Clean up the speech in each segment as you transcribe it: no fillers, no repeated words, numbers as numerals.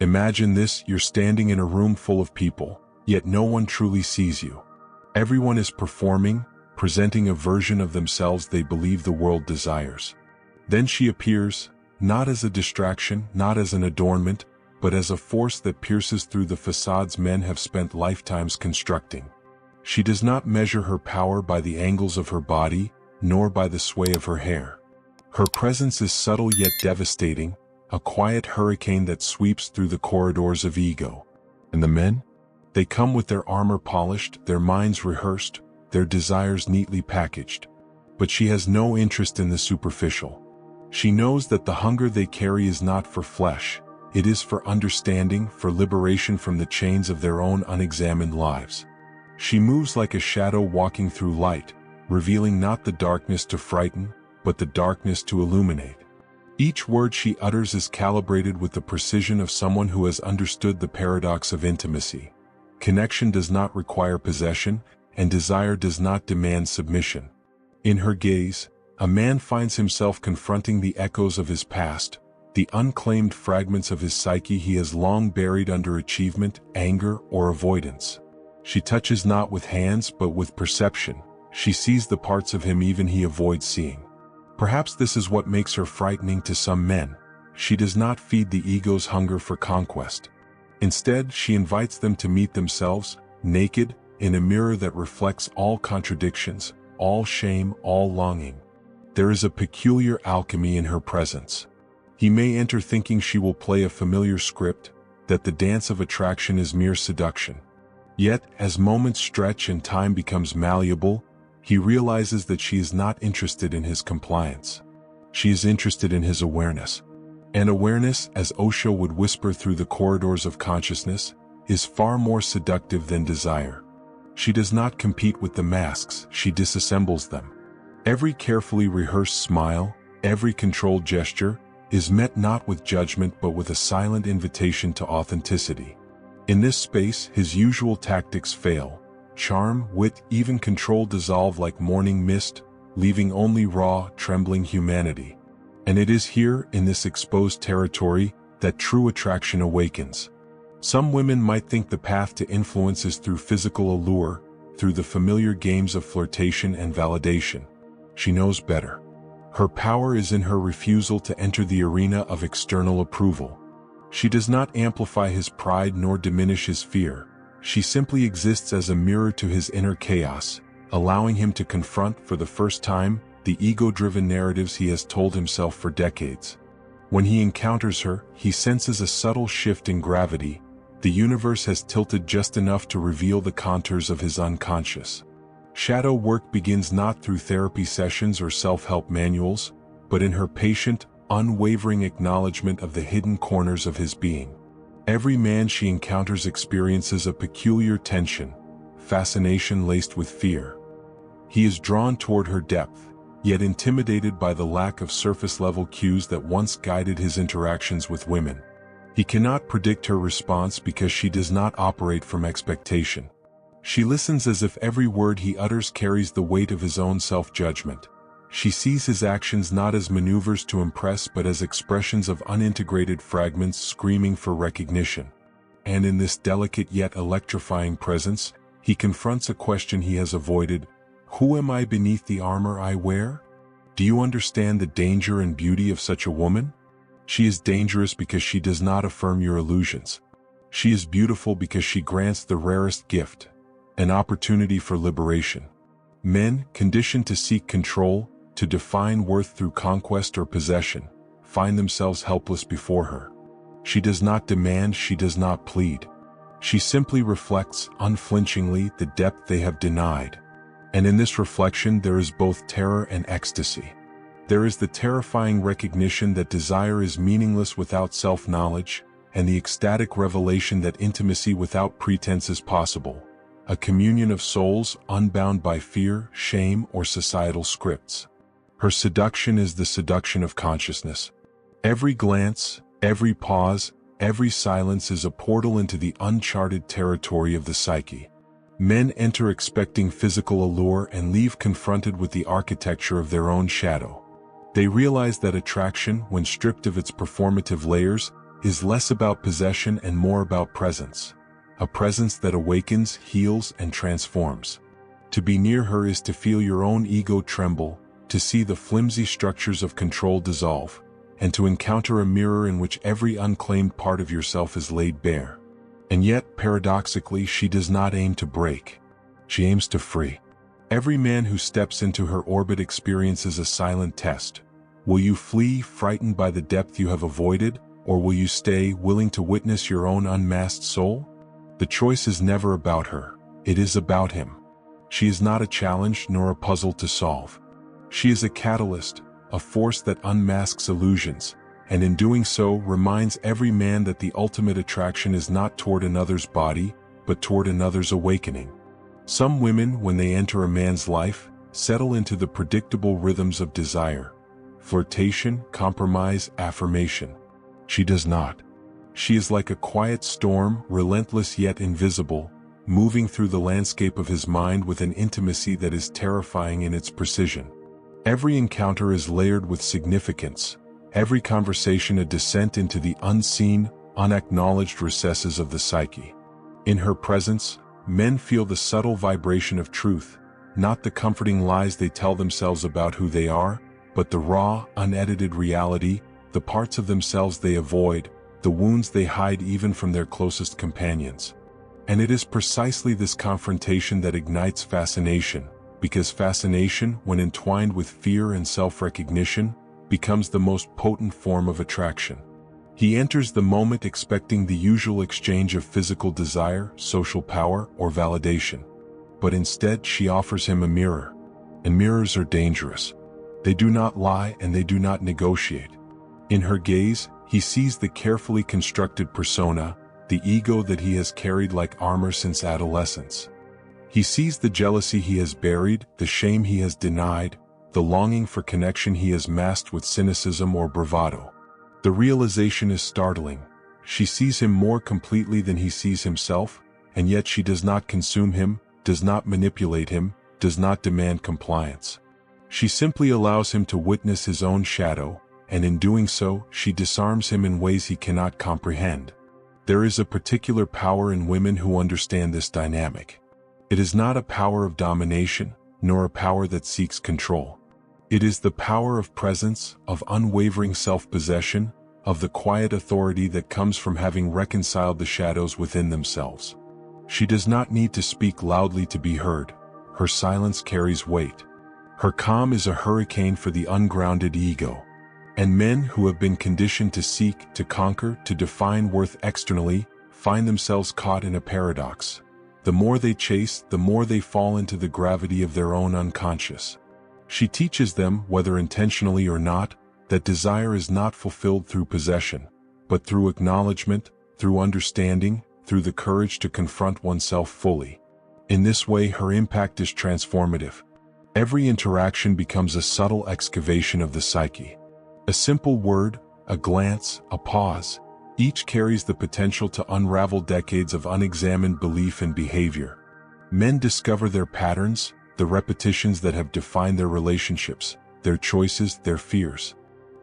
Imagine this: you're standing in a room full of people, yet no one truly sees you. Everyone is performing, presenting a version of themselves they believe the world desires. Then she appears, not as a distraction, not as an adornment, but as a force that pierces through the facades men have spent lifetimes constructing. She does not measure her power by the angles of her body, nor by the sway of her hair. Her presence is subtle yet devastating, a quiet hurricane that sweeps through the corridors of ego. And the men? They come with their armor polished, their minds rehearsed, their desires neatly packaged. But she has no interest in the superficial. She knows that the hunger they carry is not for flesh, it is for understanding, for liberation from the chains of their own unexamined lives. She moves like a shadow walking through light, revealing not the darkness to frighten, but the darkness to illuminate. Each word she utters is calibrated with the precision of someone who has understood the paradox of intimacy. Connection does not require possession, and desire does not demand submission. In her gaze, a man finds himself confronting the echoes of his past, the unclaimed fragments of his psyche he has long buried under achievement, anger, or avoidance. She touches not with hands but with perception. She sees the parts of him even he avoids seeing. Perhaps this is what makes her frightening to some men. She does not feed the ego's hunger for conquest. Instead, she invites them to meet themselves, naked, in a mirror that reflects all contradictions, all shame, all longing. There is a peculiar alchemy in her presence. He may enter thinking she will play a familiar script, that the dance of attraction is mere seduction. Yet, as moments stretch and time becomes malleable, he realizes that she is not interested in his compliance. She is interested in his awareness. And awareness, as Osho would whisper through the corridors of consciousness, is far more seductive than desire. She does not compete with the masks, she disassembles them. Every carefully rehearsed smile, every controlled gesture, is met not with judgment but with a silent invitation to authenticity. In this space, his usual tactics fail. Charm, wit, even control dissolve like morning mist, leaving only raw, trembling humanity. And it is here, in this exposed territory, that true attraction awakens. Some women might think the path to influence is through physical allure, through the familiar games of flirtation and validation. She knows better. Her power is in her refusal to enter the arena of external approval. She does not amplify his pride nor diminish his fear. She simply exists as a mirror to his inner chaos, allowing him to confront for the first time the ego-driven narratives he has told himself for decades. When he encounters her, he senses a subtle shift in gravity. The universe has tilted just enough to reveal the contours of his unconscious. Shadow work begins not through therapy sessions or self-help manuals, but in her patient, unwavering acknowledgement of the hidden corners of his being. Every man she encounters experiences a peculiar tension, fascination laced with fear. He is drawn toward her depth, yet intimidated by the lack of surface-level cues that once guided his interactions with women. He cannot predict her response because she does not operate from expectation. She listens as if every word he utters carries the weight of his own self-judgment. She sees his actions not as maneuvers to impress but as expressions of unintegrated fragments screaming for recognition. And in this delicate yet electrifying presence, he confronts a question he has avoided: who am I beneath the armor I wear? Do you understand the danger and beauty of such a woman? She is dangerous because she does not affirm your illusions. She is beautiful because she grants the rarest gift, an opportunity for liberation. Men, conditioned to seek control, to define worth through conquest or possession, find themselves helpless before her. She does not demand, she does not plead. She simply reflects, unflinchingly, the depth they have denied. And in this reflection there is both terror and ecstasy. There is the terrifying recognition that desire is meaningless without self-knowledge, and the ecstatic revelation that intimacy without pretense is possible. A communion of souls unbound by fear, shame, or societal scripts. Her seduction is the seduction of consciousness. Every glance, every pause, every silence is a portal into the uncharted territory of the psyche. Men enter expecting physical allure and leave confronted with the architecture of their own shadow. They realize that attraction, when stripped of its performative layers, is less about possession and more about presence. A presence that awakens, heals, and transforms. To be near her is to feel your own ego tremble, to see the flimsy structures of control dissolve, and to encounter a mirror in which every unclaimed part of yourself is laid bare. And yet, paradoxically, she does not aim to break. She aims to free. Every man who steps into her orbit experiences a silent test. Will you flee, frightened by the depth you have avoided, or will you stay, willing to witness your own unmasked soul? The choice is never about her. It is about him. She is not a challenge nor a puzzle to solve. She is a catalyst, a force that unmasks illusions, and in doing so reminds every man that the ultimate attraction is not toward another's body, but toward another's awakening. Some women, when they enter a man's life, settle into the predictable rhythms of desire. Flirtation, compromise, affirmation. She does not. She is like a quiet storm, relentless yet invisible, moving through the landscape of his mind with an intimacy that is terrifying in its precision. Every encounter is layered with significance, every conversation a descent into the unseen, unacknowledged recesses of the psyche. In her presence, men feel the subtle vibration of truth, not the comforting lies they tell themselves about who they are, but the raw, unedited reality, the parts of themselves they avoid, the wounds they hide even from their closest companions. And it is precisely this confrontation that ignites fascination, because fascination, when entwined with fear and self-recognition, becomes the most potent form of attraction. He enters the moment expecting the usual exchange of physical desire, social power, or validation. But instead she offers him a mirror. And mirrors are dangerous. They do not lie and they do not negotiate. In her gaze, he sees the carefully constructed persona, the ego that he has carried like armor since adolescence. He sees the jealousy he has buried, the shame he has denied, the longing for connection he has masked with cynicism or bravado. The realization is startling. She sees him more completely than he sees himself, and yet she does not consume him, does not manipulate him, does not demand compliance. She simply allows him to witness his own shadow, and in doing so, she disarms him in ways he cannot comprehend. There is a particular power in women who understand this dynamic. It is not a power of domination, nor a power that seeks control. It is the power of presence, of unwavering self-possession, of the quiet authority that comes from having reconciled the shadows within themselves. She does not need to speak loudly to be heard. Her silence carries weight. Her calm is a hurricane for the ungrounded ego. And men who have been conditioned to seek, to conquer, to define worth externally, find themselves caught in a paradox. The more they chase, the more they fall into the gravity of their own unconscious. She teaches them, whether intentionally or not, that desire is not fulfilled through possession, but through acknowledgement, through understanding, through the courage to confront oneself fully. In this way, her impact is transformative. Every interaction becomes a subtle excavation of the psyche. A simple word, a glance, a pause, each carries the potential to unravel decades of unexamined belief and behavior. Men discover their patterns, the repetitions that have defined their relationships, their choices, their fears.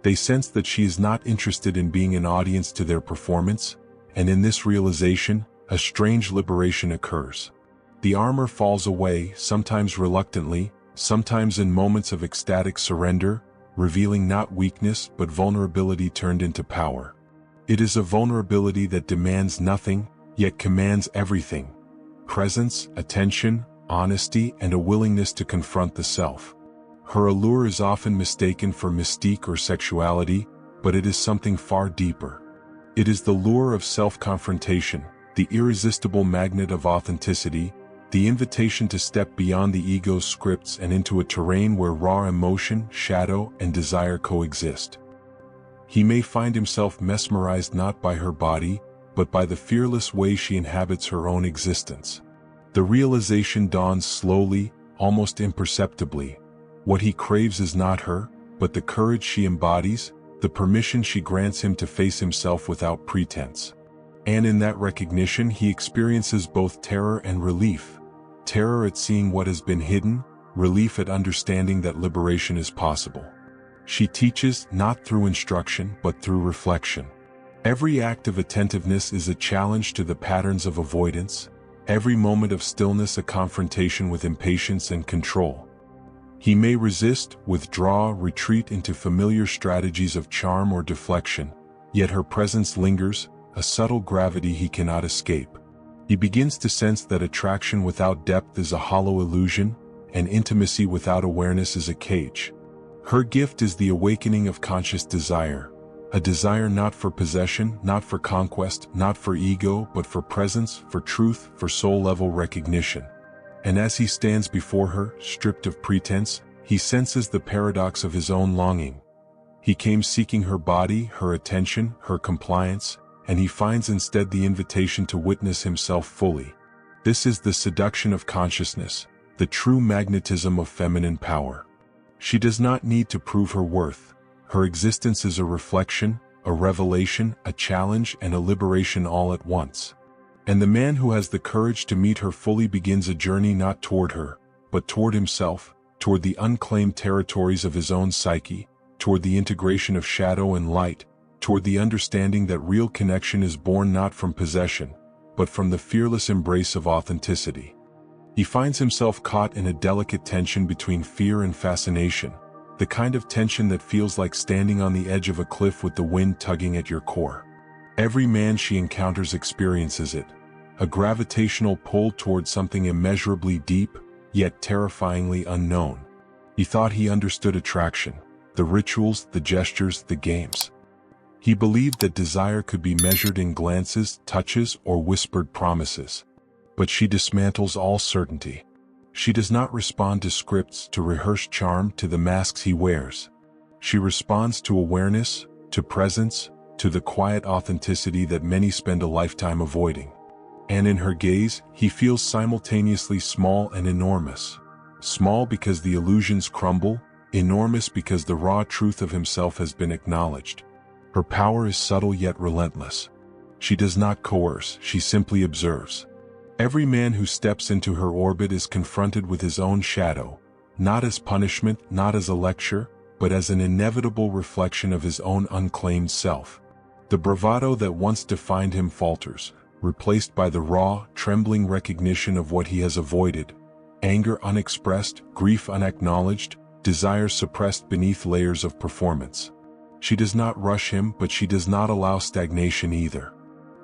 They sense that she is not interested in being an audience to their performance, and in this realization, a strange liberation occurs. The armor falls away, sometimes reluctantly, sometimes in moments of ecstatic surrender, revealing not weakness but vulnerability turned into power. It is a vulnerability that demands nothing, yet commands everything. Presence, attention, honesty, and a willingness to confront the self. Her allure is often mistaken for mystique or sexuality, but it is something far deeper. It is the lure of self-confrontation, the irresistible magnet of authenticity, the invitation to step beyond the ego's scripts and into a terrain where raw emotion, shadow, and desire coexist. He may find himself mesmerized not by her body, but by the fearless way she inhabits her own existence. The realization dawns slowly, almost imperceptibly. What he craves is not her, but the courage she embodies, the permission she grants him to face himself without pretense. And in that recognition he experiences both terror and relief. Terror at seeing what has been hidden, relief at understanding that liberation is possible. She teaches not through instruction but through reflection. Every act of attentiveness is a challenge to the patterns of avoidance, every moment of stillness a confrontation with impatience and control. He may resist, withdraw, retreat into familiar strategies of charm or deflection, yet her presence lingers, a subtle gravity he cannot escape. He begins to sense that attraction without depth is a hollow illusion, and intimacy without awareness is a cage. Her gift is the awakening of conscious desire, a desire not for possession, not for conquest, not for ego, but for presence, for truth, for soul-level recognition. And as he stands before her, stripped of pretense, he senses the paradox of his own longing. He came seeking her body, her attention, her compliance, and he finds instead the invitation to witness himself fully. This is the seduction of consciousness, the true magnetism of feminine power. She does not need to prove her worth. Her existence is a reflection, a revelation, a challenge, and a liberation all at once. And the man who has the courage to meet her fully begins a journey not toward her, but toward himself, toward the unclaimed territories of his own psyche, toward the integration of shadow and light, toward the understanding that real connection is born not from possession, but from the fearless embrace of authenticity. He finds himself caught in a delicate tension between fear and fascination, the kind of tension that feels like standing on the edge of a cliff with the wind tugging at your core. Every man she encounters experiences it, a gravitational pull toward something immeasurably deep, yet terrifyingly unknown. He thought he understood attraction, the rituals, the gestures, the games. He believed that desire could be measured in glances, touches, or whispered promises. But she dismantles all certainty. She does not respond to scripts, to rehearsed charm, to the masks he wears. She responds to awareness, to presence, to the quiet authenticity that many spend a lifetime avoiding. And in her gaze, he feels simultaneously small and enormous. Small because the illusions crumble, enormous because the raw truth of himself has been acknowledged. Her power is subtle yet relentless. She does not coerce, she simply observes. Every man who steps into her orbit is confronted with his own shadow, not as punishment, not as a lecture, but as an inevitable reflection of his own unclaimed self. The bravado that once defined him falters, replaced by the raw, trembling recognition of what he has avoided. Anger unexpressed, grief unacknowledged, desire suppressed beneath layers of performance. She does not rush him, but she does not allow stagnation either.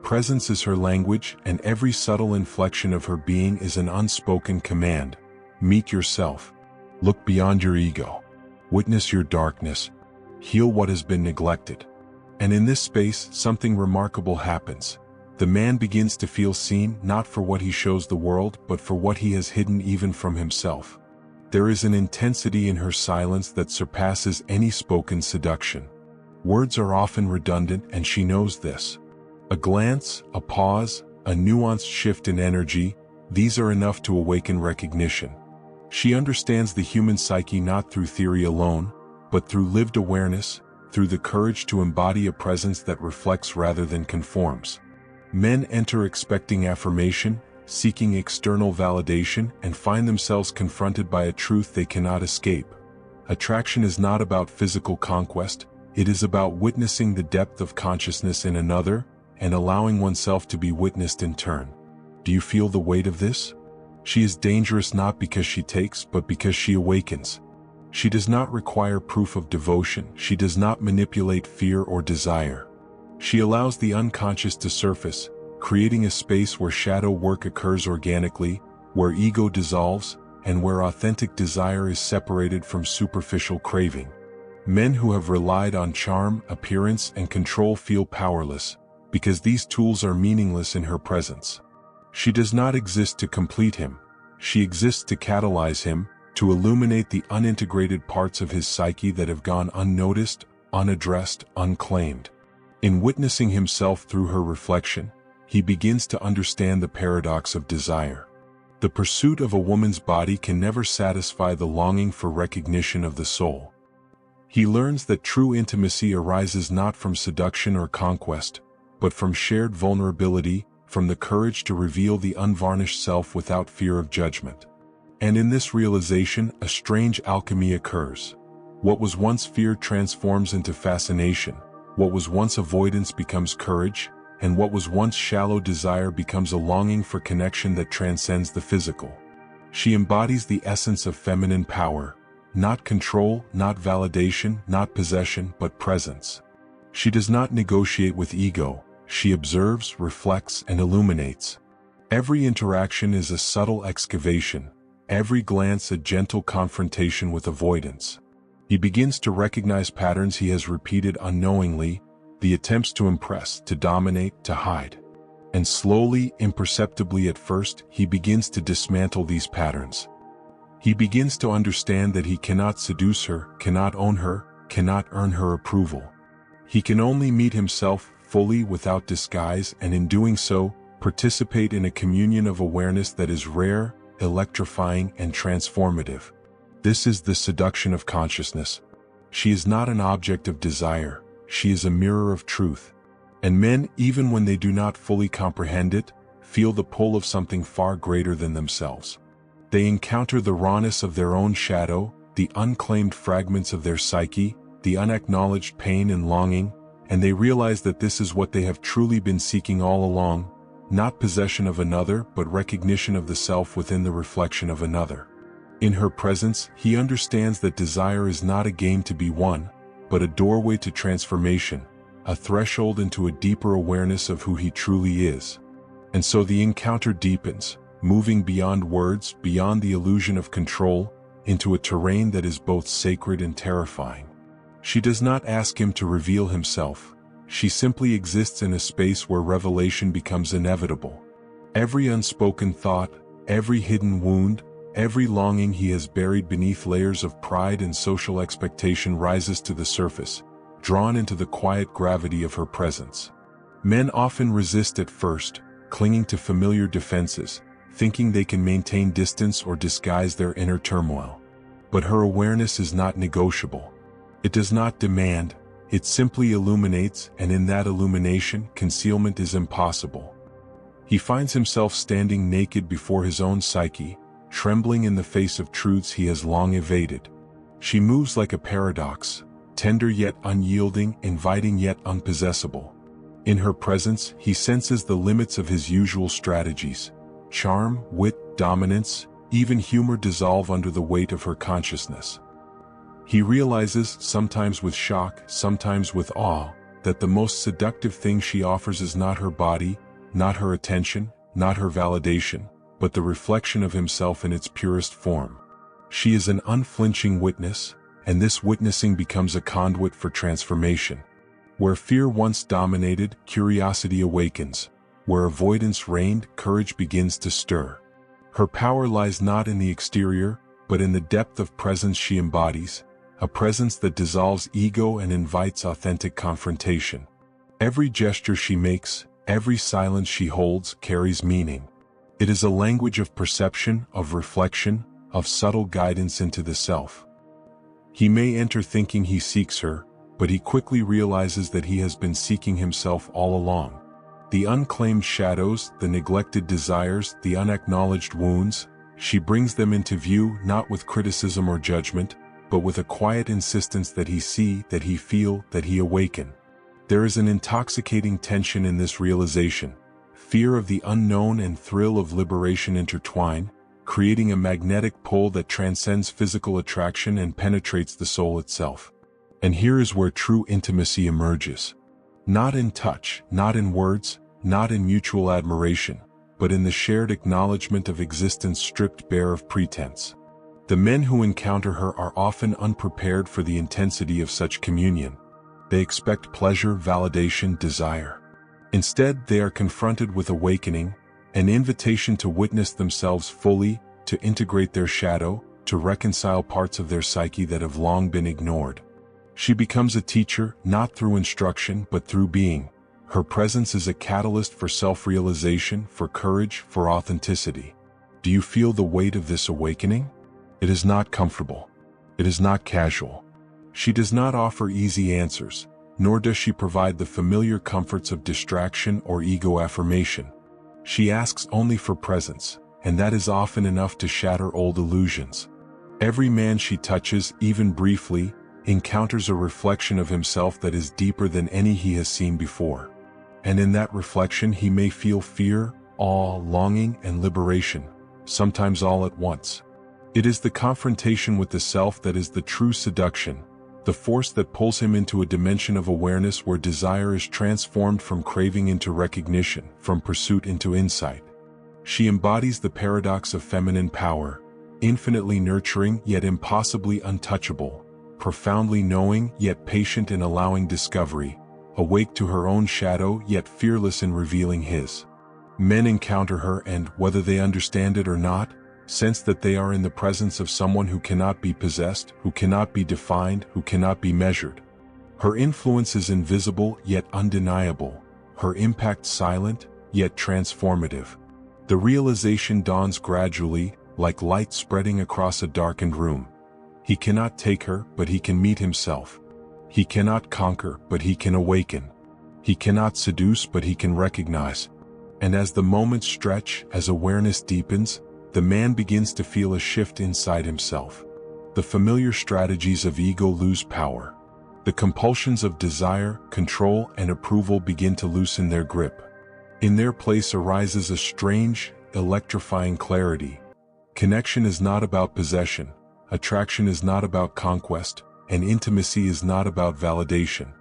Presence is her language, and every subtle inflection of her being is an unspoken command. Meet yourself. Look beyond your ego. Witness your darkness. Heal what has been neglected. And in this space, something remarkable happens. The man begins to feel seen, not for what he shows the world, but for what he has hidden even from himself. There is an intensity in her silence that surpasses any spoken seduction. Words are often redundant, and she knows this. A glance, a pause, a nuanced shift in energy, these are enough to awaken recognition. She understands the human psyche not through theory alone, but through lived awareness, through the courage to embody a presence that reflects rather than conforms. Men enter expecting affirmation, seeking external validation, and find themselves confronted by a truth they cannot escape. Attraction is not about physical conquest, it is about witnessing the depth of consciousness in another, and allowing oneself to be witnessed in turn. Do you feel the weight of this? She is dangerous not because she takes, but because she awakens. She does not require proof of devotion, she does not manipulate fear or desire. She allows the unconscious to surface, creating a space where shadow work occurs organically, where ego dissolves, and where authentic desire is separated from superficial craving. Men who have relied on charm, appearance, and control feel powerless, because these tools are meaningless in her presence. She does not exist to complete him. She exists to catalyze him, to illuminate the unintegrated parts of his psyche that have gone unnoticed, unaddressed, unclaimed. In witnessing himself through her reflection, he begins to understand the paradox of desire. The pursuit of a woman's body can never satisfy the longing for recognition of the soul. He learns that true intimacy arises not from seduction or conquest, but from shared vulnerability, from the courage to reveal the unvarnished self without fear of judgment. And in this realization, a strange alchemy occurs. What was once fear transforms into fascination, What was once avoidance becomes courage, and what was once shallow desire becomes a longing for connection that transcends the physical. She embodies the essence of feminine power, not control, not validation, not possession, but presence. She does not negotiate with ego, she observes, reflects, and illuminates. Every interaction is a subtle excavation, every glance a gentle confrontation with avoidance. He begins to recognize patterns he has repeated unknowingly, the attempts to impress, to dominate, to hide. And slowly, imperceptibly at first, he begins to dismantle these patterns. He begins to understand that he cannot seduce her, cannot own her, cannot earn her approval. He can only meet himself fully without disguise, and in doing so, participate in a communion of awareness that is rare, electrifying, and transformative. This is the seduction of consciousness. She is not an object of desire, she is a mirror of truth. And men, even when they do not fully comprehend it, feel the pull of something far greater than themselves. They encounter the rawness of their own shadow, the unclaimed fragments of their psyche, the unacknowledged pain and longing, and they realize that this is what they have truly been seeking all along, not possession of another, but recognition of the self within the reflection of another. In her presence, he understands that desire is not a game to be won, but a doorway to transformation, a threshold into a deeper awareness of who he truly is. And so the encounter deepens, moving beyond words, beyond the illusion of control, into a terrain that is both sacred and terrifying. She does not ask him to reveal himself, she simply exists in a space where revelation becomes inevitable. Every unspoken thought, every hidden wound, every longing he has buried beneath layers of pride and social expectation rises to the surface, drawn into the quiet gravity of her presence. Men often resist at first, clinging to familiar defenses, thinking they can maintain distance or disguise their inner turmoil. But her awareness is not negotiable. It does not demand, it simply illuminates, and in that illumination, concealment is impossible. He finds himself standing naked before his own psyche, trembling in the face of truths he has long evaded. She moves like a paradox, tender yet unyielding, inviting yet unpossessable. In her presence, he senses the limits of his usual strategies. Charm, wit, dominance, even humor dissolve under the weight of her consciousness. He realizes, sometimes with shock, sometimes with awe, that the most seductive thing she offers is not her body, not her attention, not her validation, but the reflection of himself in its purest form. She is an unflinching witness, and this witnessing becomes a conduit for transformation. Where fear once dominated, curiosity awakens. Where avoidance reigned, courage begins to stir. Her power lies not in the exterior, but in the depth of presence she embodies, a presence that dissolves ego and invites authentic confrontation. Every gesture she makes, every silence she holds, carries meaning. It is a language of perception, of reflection, of subtle guidance into the self. He may enter thinking he seeks her, but he quickly realizes that he has been seeking himself all along. The unclaimed shadows, the neglected desires, the unacknowledged wounds, she brings them into view not with criticism or judgment, but with a quiet insistence that he see, that he feel, that he awaken. There is an intoxicating tension in this realization. Fear of the unknown and thrill of liberation intertwine, creating a magnetic pull that transcends physical attraction and penetrates the soul itself. And here is where true intimacy emerges. Not in touch, not in words, not in mutual admiration, but in the shared acknowledgement of existence stripped bare of pretense. The men who encounter her are often unprepared for the intensity of such communion. They expect pleasure, validation, desire. Instead, they are confronted with awakening, an invitation to witness themselves fully, to integrate their shadow, to reconcile parts of their psyche that have long been ignored. She becomes a teacher, not through instruction, but through being. Her presence is a catalyst for self-realization, for courage, for authenticity. Do you feel the weight of this awakening? It is not comfortable. It is not casual. She does not offer easy answers, nor does she provide the familiar comforts of distraction or ego affirmation. She asks only for presence, and that is often enough to shatter old illusions. Every man she touches, even briefly, encounters a reflection of himself that is deeper than any he has seen before. And in that reflection he may feel fear, awe, longing, and liberation, sometimes all at once. It is the confrontation with the self that is the true seduction, the force that pulls him into a dimension of awareness where desire is transformed from craving into recognition, from pursuit into insight. She embodies the paradox of feminine power, infinitely nurturing yet impossibly untouchable, profoundly knowing yet patient in allowing discovery, awake to her own shadow yet fearless in revealing his. Men encounter her and, whether they understand it or not, sense that they are in the presence of someone who cannot be possessed, who cannot be defined, who cannot be measured. Her influence is invisible yet undeniable, her impact silent yet transformative. The realization dawns gradually, like light spreading across a darkened room. He cannot take her, but he can meet himself. He cannot conquer, but he can awaken. He cannot seduce, but he can recognize. And as the moments stretch, as awareness deepens, the man begins to feel a shift inside himself. The familiar strategies of ego lose power. The compulsions of desire, control, and approval begin to loosen their grip. In their place arises a strange, electrifying clarity. Connection is not about possession, attraction is not about conquest, and intimacy is not about validation.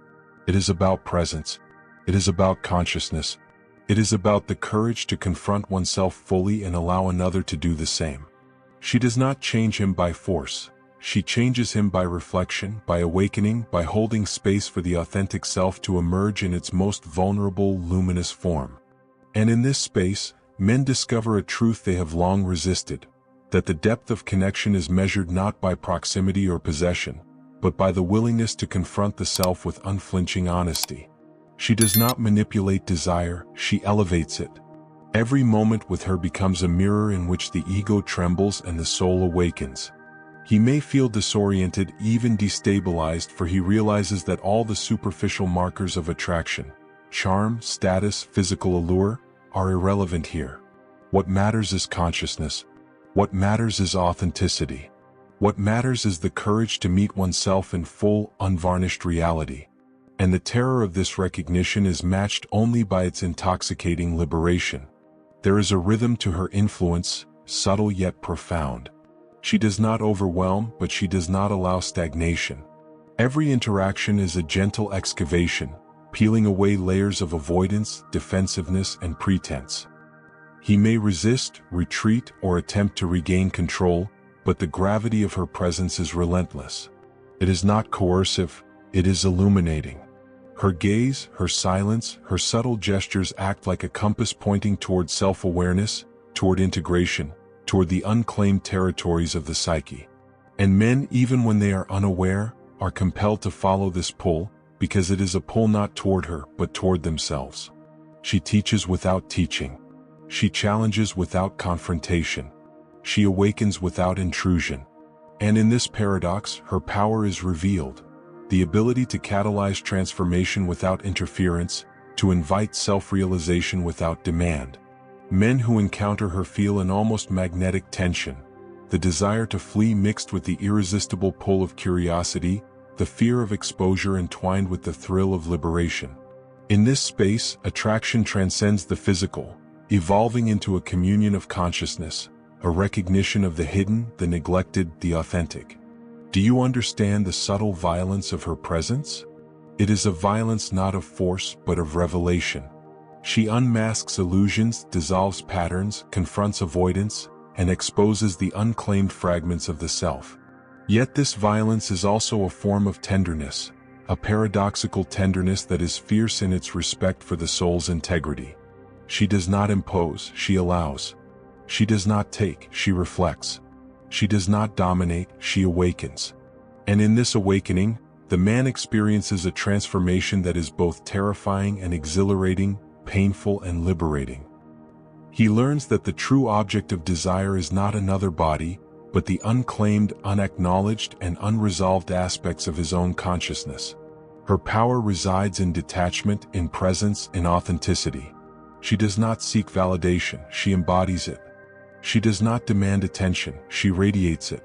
It is about presence. It is about consciousness. It is about the courage to confront oneself fully and allow another to do the same. She does not change him by force. She changes him by reflection, by awakening, by holding space for the authentic self to emerge in its most vulnerable, luminous form. And in this space, men discover a truth they have long resisted, that the depth of connection is measured not by proximity or possession, but by the willingness to confront the self with unflinching honesty. She does not manipulate desire, she elevates it. Every moment with her becomes a mirror in which the ego trembles and the soul awakens. He may feel disoriented, even destabilized, for he realizes that all the superficial markers of attraction, charm, status, physical allure, are irrelevant here. What matters is consciousness. What matters is authenticity. What matters is the courage to meet oneself in full, unvarnished reality. And the terror of this recognition is matched only by its intoxicating liberation. There is a rhythm to her influence, subtle yet profound. She does not overwhelm, but she does not allow stagnation. Every interaction is a gentle excavation, peeling away layers of avoidance, defensiveness, and pretense. He may resist, retreat, or attempt to regain control, but the gravity of her presence is relentless. It is not coercive, it is illuminating. Her gaze, her silence, her subtle gestures act like a compass pointing toward self-awareness, toward integration, toward the unclaimed territories of the psyche. And men, even when they are unaware, are compelled to follow this pull, because it is a pull not toward her, but toward themselves. She teaches without teaching. She challenges without confrontation. She awakens without intrusion. And in this paradox, her power is revealed. The ability to catalyze transformation without interference, to invite self-realization without demand. Men who encounter her feel an almost magnetic tension, the desire to flee mixed with the irresistible pull of curiosity, the fear of exposure entwined with the thrill of liberation. In this space, attraction transcends the physical, evolving into a communion of consciousness, a recognition of the hidden, the neglected, the authentic. Do you understand the subtle violence of her presence? It is a violence not of force, but of revelation. She unmasks illusions, dissolves patterns, confronts avoidance, and exposes the unclaimed fragments of the self. Yet this violence is also a form of tenderness, a paradoxical tenderness that is fierce in its respect for the soul's integrity. She does not impose, she allows. She does not take, she reflects. She does not dominate, she awakens. And in this awakening, the man experiences a transformation that is both terrifying and exhilarating, painful and liberating. He learns that the true object of desire is not another body, but the unclaimed, unacknowledged, and unresolved aspects of his own consciousness. Her power resides in detachment, in presence, in authenticity. She does not seek validation, she embodies it. She does not demand attention, she radiates it.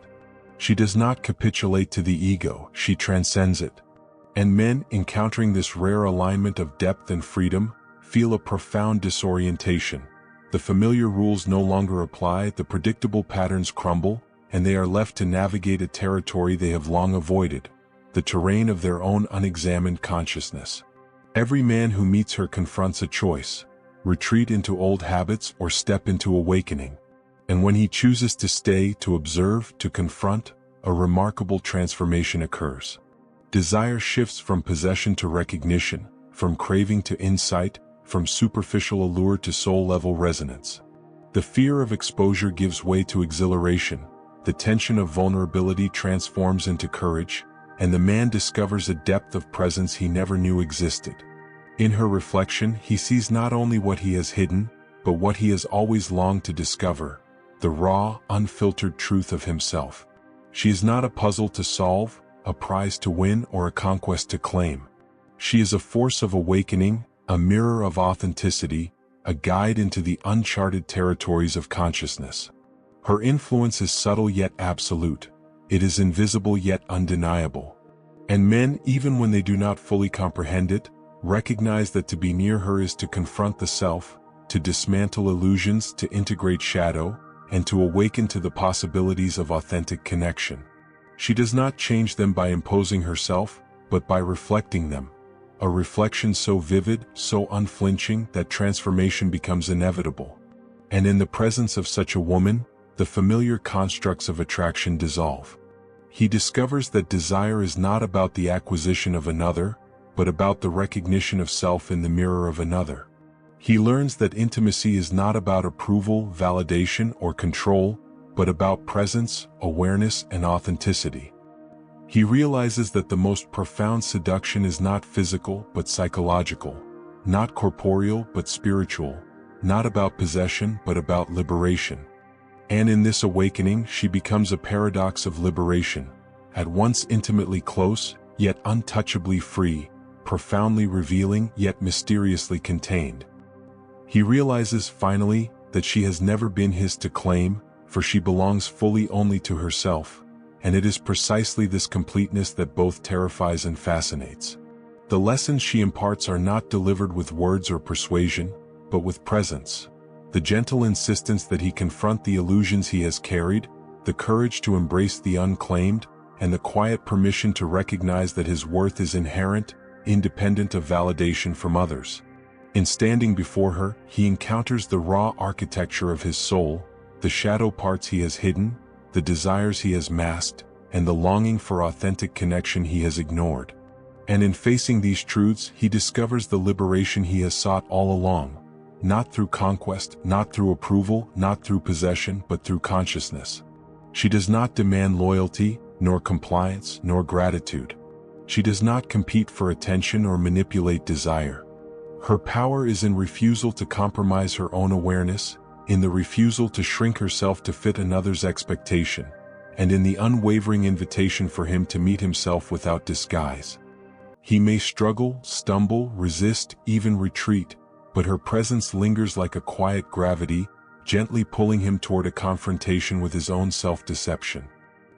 She does not capitulate to the ego, she transcends it. And men, encountering this rare alignment of depth and freedom, feel a profound disorientation. The familiar rules no longer apply, the predictable patterns crumble, and they are left to navigate a territory they have long avoided, the terrain of their own unexamined consciousness. Every man who meets her confronts a choice: retreat into old habits or step into awakening. And when he chooses to stay, to observe, to confront, a remarkable transformation occurs. Desire shifts from possession to recognition, from craving to insight, from superficial allure to soul-level resonance. The fear of exposure gives way to exhilaration, the tension of vulnerability transforms into courage, and the man discovers a depth of presence he never knew existed. In her reflection, he sees not only what he has hidden, but what he has always longed to discover: the raw, unfiltered truth of himself. She is not a puzzle to solve, a prize to win, or a conquest to claim. She is a force of awakening, a mirror of authenticity, a guide into the uncharted territories of consciousness. Her influence is subtle yet absolute. It is invisible yet undeniable. And men, even when they do not fully comprehend it, recognize that to be near her is to confront the self, to dismantle illusions, to integrate shadow, and to awaken to the possibilities of authentic connection. She does not change them by imposing herself, but by reflecting them. A reflection so vivid, so unflinching, that transformation becomes inevitable. And in the presence of such a woman, the familiar constructs of attraction dissolve. He discovers that desire is not about the acquisition of another, but about the recognition of self in the mirror of another. He learns that intimacy is not about approval, validation, or control, but about presence, awareness, and authenticity. He realizes that the most profound seduction is not physical but psychological, not corporeal but spiritual, not about possession but about liberation. And in this awakening, she becomes a paradox of liberation, at once intimately close, yet untouchably free, profoundly revealing, yet mysteriously contained. He realizes finally that she has never been his to claim, for she belongs fully only to herself, and it is precisely this completeness that both terrifies and fascinates. The lessons she imparts are not delivered with words or persuasion, but with presence. The gentle insistence that he confront the illusions he has carried, the courage to embrace the unclaimed, and the quiet permission to recognize that his worth is inherent, independent of validation from others. In standing before her, he encounters the raw architecture of his soul, the shadow parts he has hidden, the desires he has masked, and the longing for authentic connection he has ignored. And in facing these truths, he discovers the liberation he has sought all along, not through conquest, not through approval, not through possession, but through consciousness. She does not demand loyalty, nor compliance, nor gratitude. She does not compete for attention or manipulate desire. Her power is in refusal to compromise her own awareness, in the refusal to shrink herself to fit another's expectation, and in the unwavering invitation for him to meet himself without disguise. He may struggle, stumble, resist, even retreat, but her presence lingers like a quiet gravity, gently pulling him toward a confrontation with his own self-deception.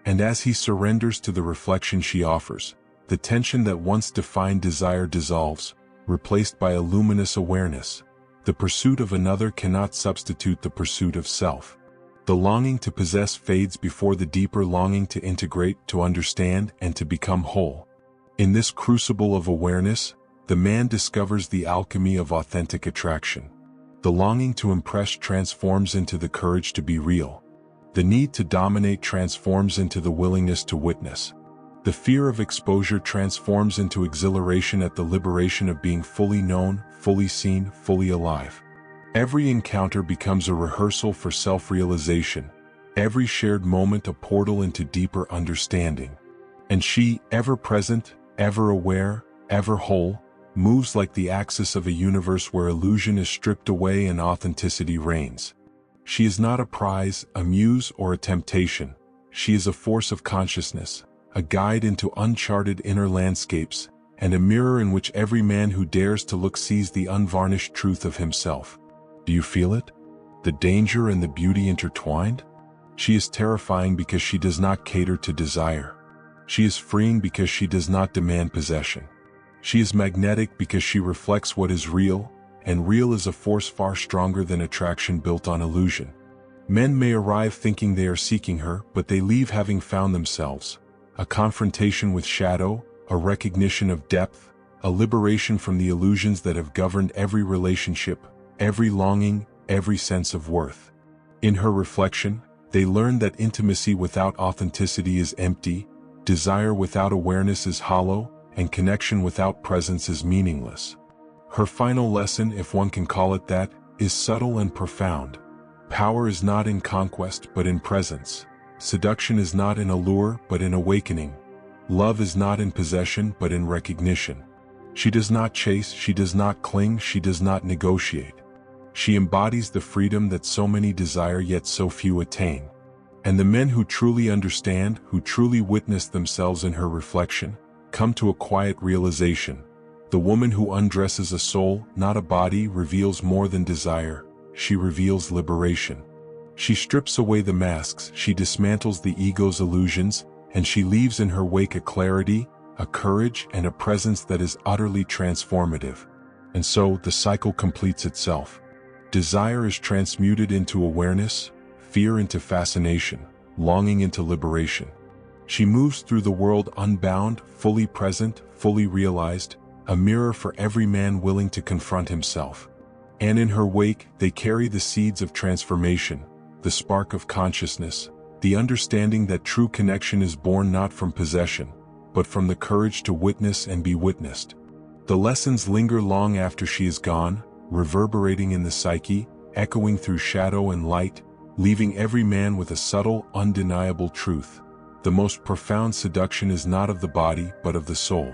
And as he surrenders to the reflection she offers, the tension that once defined desire dissolves, replaced by a luminous awareness. The pursuit of another cannot substitute the pursuit of self. The longing to possess fades before the deeper longing to integrate, to understand, and to become whole. In this crucible of awareness, the man discovers the alchemy of authentic attraction. The longing to impress transforms into the courage to be real. The need to dominate transforms into the willingness to witness. The fear of exposure transforms into exhilaration at the liberation of being fully known, fully seen, fully alive. Every encounter becomes a rehearsal for self-realization, every shared moment a portal into deeper understanding. And she, ever present, ever aware, ever whole, moves like the axis of a universe where illusion is stripped away and authenticity reigns. She is not a prize, a muse, or a temptation. She is a force of consciousness, a guide into uncharted inner landscapes, and a mirror in which every man who dares to look sees the unvarnished truth of himself. Do you feel it? The danger and the beauty intertwined? She is terrifying because she does not cater to desire. She is freeing because she does not demand possession. She is magnetic because she reflects what is real, and real is a force far stronger than attraction built on illusion. Men may arrive thinking they are seeking her, but they leave having found themselves. A confrontation with shadow, a recognition of depth, a liberation from the illusions that have governed every relationship, every longing, every sense of worth. In her reflection, they learn that intimacy without authenticity is empty, desire without awareness is hollow, and connection without presence is meaningless. Her final lesson, if one can call it that, is subtle and profound. Power is not in conquest but in presence. Seduction is not in allure but in awakening. Love is not in possession but in recognition. She does not chase, she does not cling, she does not negotiate. She embodies the freedom that so many desire yet so few attain. And the men who truly understand, who truly witness themselves in her reflection, come to a quiet realization. The woman who undresses a soul, not a body, reveals more than desire. She reveals liberation. She strips away the masks, she dismantles the ego's illusions, and she leaves in her wake a clarity, a courage, and a presence that is utterly transformative. And so, the cycle completes itself. Desire is transmuted into awareness, fear into fascination, longing into liberation. She moves through the world unbound, fully present, fully realized, a mirror for every man willing to confront himself. And in her wake, they carry the seeds of transformation, the spark of consciousness, the understanding that true connection is born not from possession, but from the courage to witness and be witnessed. The lessons linger long after she is gone, reverberating in the psyche, echoing through shadow and light, leaving every man with a subtle, undeniable truth. The most profound seduction is not of the body but of the soul.